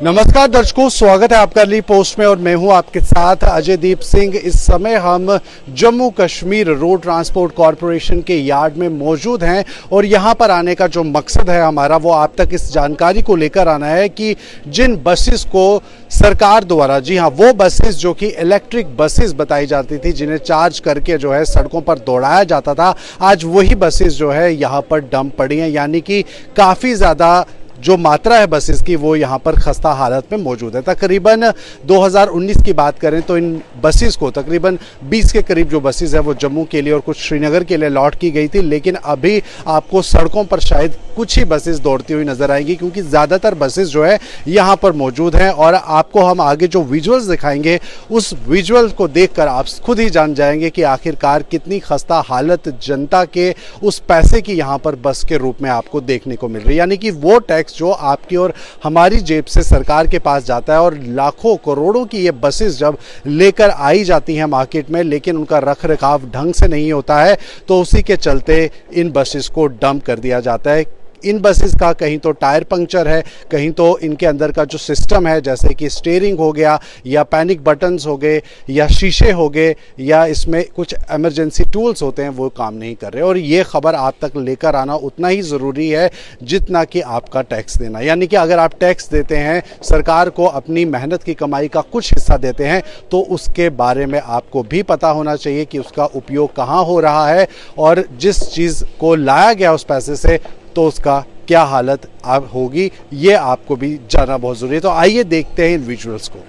नमस्कार दर्शकों, स्वागत है आपका अर्ली पोस्ट में और मैं हूं आपके साथ अजयदीप सिंह। इस समय हम Jammu Kashmir road transport corporation के यार्ड में मौजूद हैं और यहां पर आने का जो मकसद है हमारा वो आप तक इस जानकारी को लेकर आना है कि जिन बसेस को सरकार द्वारा, जी हां, वो बसेस जो कि इलेक्ट्रिक बसेस बताई जाती थी, जिन्हें चार्ज करके जो है सड़कों पर दौड़ाया जाता था, आज वही बसेस जो है यहाँ पर डंप पड़ी हैं। यानी कि काफ़ी ज़्यादा जो मात्रा है बसेस की वो यहाँ पर खस्ता हालत में मौजूद है। तकरीबन 2019 की बात करें तो इन बसेस को तकरीबन 20 के करीब जो बसेस है वो जम्मू के लिए और कुछ श्रीनगर के लिए लॉट की गई थी, लेकिन अभी आपको सड़कों पर शायद कुछ ही बसेस दौड़ती हुई नजर आएंगी क्योंकि ज़्यादातर बसेस जो है यहाँ पर मौजूद हैं। और आपको हम आगे जो विजुअल्स दिखाएंगे उस विजुअल को देखकर आप खुद ही जान जाएंगे कि आखिरकार कितनी खस्ता हालत जनता के उस पैसे की यहाँ पर बस के रूप में आपको देखने को मिल रही है। यानी कि वो टैक्स जो आपकी और हमारी जेब से सरकार के पास जाता है और लाखों करोड़ों की ये बसेस जब लेकर आई जाती हैं मार्केट में, लेकिन उनका रख रखाव ढंग से नहीं होता है, तो उसी के चलते इन बसेस को डंप कर दिया जाता है। इन बसेस का कहीं तो टायर पंक्चर है, कहीं तो इनके अंदर का जो सिस्टम है जैसे कि स्टीयरिंग हो गया या पैनिक बटन्स हो गए या शीशे हो गए या इसमें कुछ इमरजेंसी टूल्स होते हैं वो काम नहीं कर रहे। और ये खबर आप तक लेकर आना उतना ही ज़रूरी है जितना कि आपका टैक्स देना। यानी कि अगर आप टैक्स देते हैं, सरकार को अपनी मेहनत की कमाई का कुछ हिस्सा देते हैं, तो उसके बारे में आपको भी पता होना चाहिए कि उसका उपयोग कहाँ हो रहा है और जिस चीज़ को लाया गया उस पैसे से तो उसका क्या हालत अब होगी, ये आपको भी जानना बहुत ज़रूरी है। तो आइए देखते हैं इन विजुअल्स को।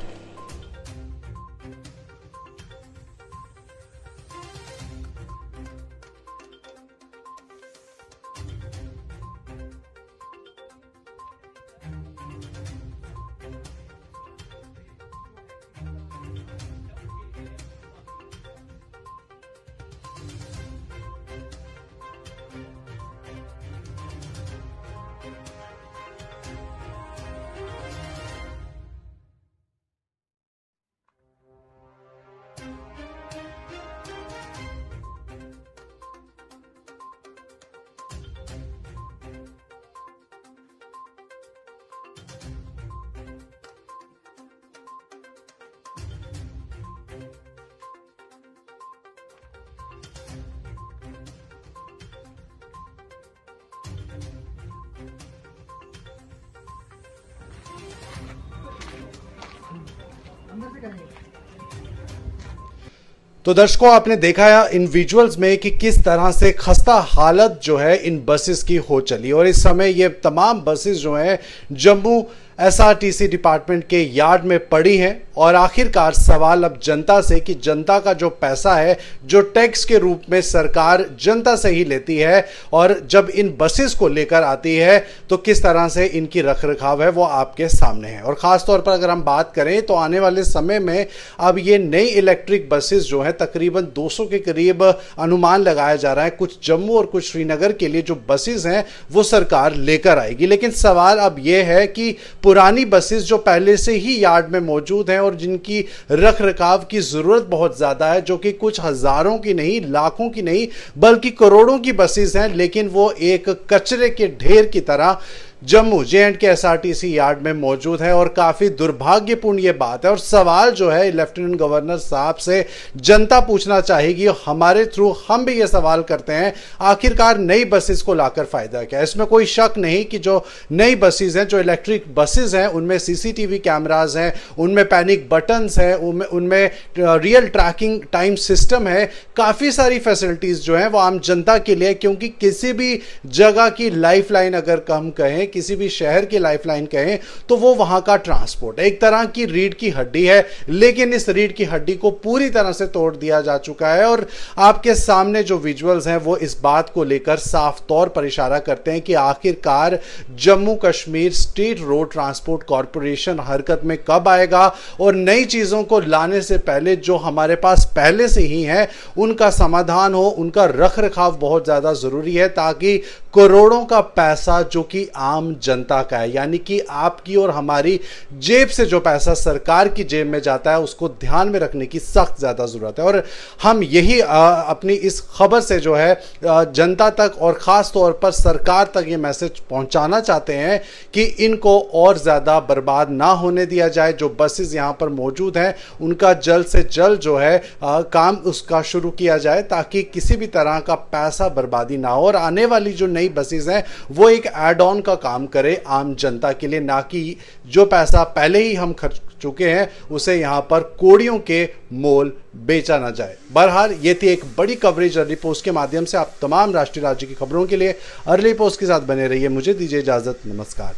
तो दर्शकों, आपने देखा है इन विजुअल्स में कि किस तरह से खस्ता हालत जो है इन बसेस की हो चली और इस समय ये तमाम बसेस जो हैं जम्मू एसआरटीसी डिपार्टमेंट के यार्ड में पड़ी हैं। और आखिरकार सवाल अब जनता से कि जनता का जो पैसा है, जो टैक्स के रूप में सरकार जनता से ही लेती है, और जब इन बसेस को लेकर आती है तो किस तरह से इनकी रख रखाव है वो आपके सामने है। और ख़ास तौर पर अगर हम बात करें तो आने वाले समय में अब ये नई इलेक्ट्रिक बसेस जो है तकरीबन 200 के करीब अनुमान लगाया जा रहा है, कुछ जम्मू और कुछ श्रीनगर के लिए जो बसेस हैं वो सरकार लेकर आएगी। लेकिन सवाल अब ये है कि पुरानी बसेस जो पहले से ही यार्ड में मौजूद हैं और जिनकी रख रखाव की जरूरत बहुत ज्यादा है, जो कि कुछ हजारों की नहीं, लाखों की नहीं, बल्कि करोड़ों की बसेस हैं, लेकिन वो एक कचरे के ढेर की तरह जम्मू जे&के एसआरटीसी यार्ड में मौजूद है। और काफ़ी दुर्भाग्यपूर्ण ये बात है और सवाल जो है लेफ्टिनेंट गवर्नर साहब से जनता पूछना चाहेगी, हमारे थ्रू हम भी ये सवाल करते हैं, आखिरकार नई बसेस को लाकर फ़ायदा क्या है। इसमें कोई शक नहीं कि जो नई बसेस हैं, जो इलेक्ट्रिक बसेस हैं, उनमें सीसीटीवी कैमराज हैं, उनमें पैनिक बटन्स हैं, उनमें रियल ट्रैकिंग टाइम सिस्टम है, काफ़ी सारी फैसिलिटीज़ जो हैं वो आम जनता के लिए, क्योंकि किसी भी जगह की लाइफलाइन अगर हम कहें, किसी भी शहर की लाइफलाइन कहें, तो वो वहां का ट्रांसपोर्ट एक तरह की रीढ़ की हड्डी है। लेकिन इस रीढ़ की हड्डी को पूरी तरह से तोड़ दिया जा चुका है और आपके सामने जो विजुअल्स हैं वो इस बात को लेकर साफ तौर पर इशारा करते हैं कि आखिरकार Jammu Kashmir state road transport corporation हरकत में कब आएगा और नई चीजों को लाने से पहले जो हमारे पास पहले से ही है उनका समाधान हो, उनका रख रखाव बहुत ज्यादा जरूरी है, ताकि करोड़ों का पैसा जो कि आम जनता का है, यानी कि आपकी और हमारी जेब से जो पैसा सरकार की जेब में जाता है उसको ध्यान में रखने की सख्त ज़्यादा ज़रूरत है। और हम यही अपनी इस खबर से जो है जनता तक और ख़ास तौर पर सरकार तक ये मैसेज पहुंचाना चाहते हैं कि इनको और ज़्यादा बर्बाद ना होने दिया जाए। जो बसेस यहाँ पर मौजूद हैं उनका जल्द से जल्द जो है काम उसका शुरू किया जाए, ताकि किसी भी तरह का पैसा बर्बादी ना हो और आने वाली जो नई बसेस हैं वो एक एड ऑन का काम करे आम जनता के लिए, ना कि जो पैसा पहले ही हम खर्च चुके हैं उसे यहां पर कोड़ियों के मोल बेचा ना जाए। बहरहाल ये थी एक बड़ी कवरेज अर्ली पोस्ट के माध्यम से। आप तमाम राष्ट्रीय राज्य की खबरों के लिए अर्ली पोस्ट के साथ बने रहिए। मुझे दीजिए इजाजत, नमस्कार।